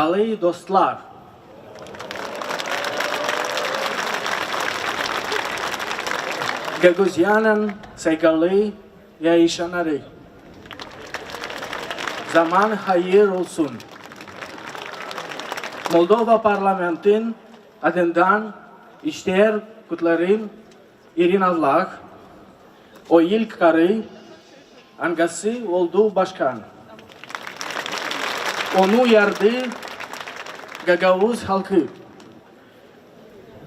Balei Dostlar. Gagosianen Saygalei Yaishanarei. Zaman hayır olsun. Moldova parlamentin adından işler kutlarım Irina Vlah, o ilk care angası oldu başkan. Onu yardı Gagavuz halkı.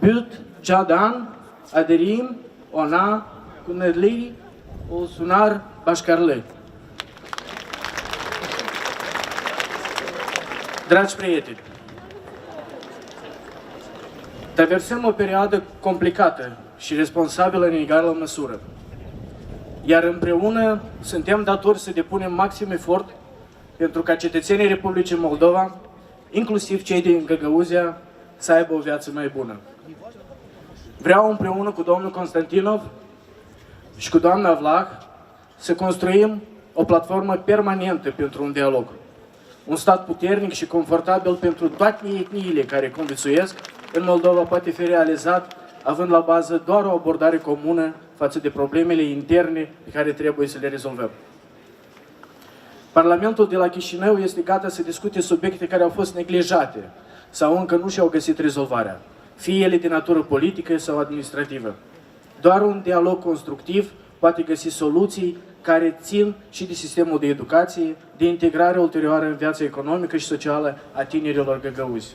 Bütçeden aderim ona günleri olsunlar başarılı. Dragi prieteni, traversăm o perioadă complicată și responsabilă în egală măsură, iar împreună suntem datori să depunem maxim efort pentru ca cetățenii Republicii Moldova, inclusiv cei din Găgăuzia, să aibă o viață mai bună. Vreau împreună cu domnul Constantinov și cu doamna Vlah să construim o platformă permanentă pentru un dialog. Un stat puternic și confortabil pentru toate etniile care conviețuiesc în Moldova poate fi realizat având la bază doar o abordare comună față de problemele interne pe care trebuie să le rezolvăm. Parlamentul de la Chișinău este gata să discute subiecte care au fost neglijate sau încă nu și-au găsit rezolvarea, fie ele de natură politică sau administrativă. Doar un dialog constructiv poate găsi soluții care țin și de sistemul de educație, de integrare ulterioară în viața economică și socială a tinerilor găgăuzi.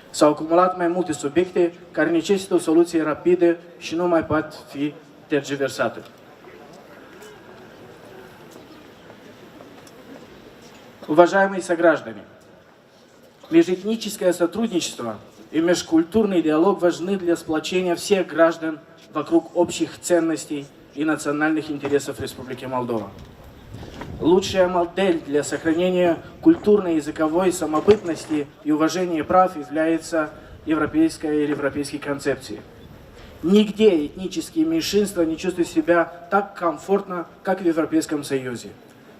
S-au acumulat mai multe subiecte care necesită o soluție rapidă și nu mai pot fi tergiversate. Уважаемые сограждане, межэтническое сотрудничество и межкультурный диалог важны для сплочения всех граждан вокруг общих ценностей и национальных интересов Республики Молдова. Лучшая модель для сохранения культурной и языковой самобытности и уважения прав является европейской концепцией. Нигде этнические меньшинства не чувствуют себя так комфортно, как в Европейском Союзе.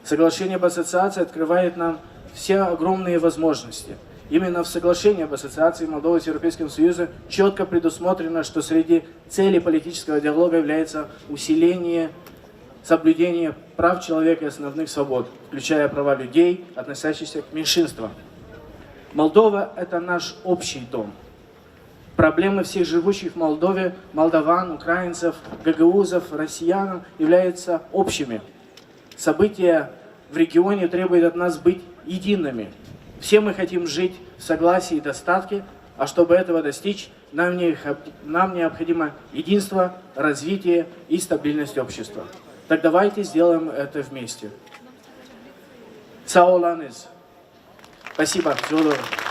Соглашение об ассоциации открывает нам все огромные возможности. Именно в соглашении об ассоциации Молдовы с Европейским Союзом четко предусмотрено, что среди целей политического диалога является усиление соблюдения прав человека и основных свобод, включая права людей, относящихся к меньшинствам. Молдова – это наш общий дом. Проблемы всех живущих в Молдове, молдаван, украинцев, гагаузов, россиян являются общими. События в регионе требуют от нас быть едиными. Все мы хотим жить в согласии и достатке, а чтобы этого достичь, нам необходимо единство, развитие и стабильность общества. Так давайте сделаем это вместе. Саоланез. Спасибо. Всего доброго.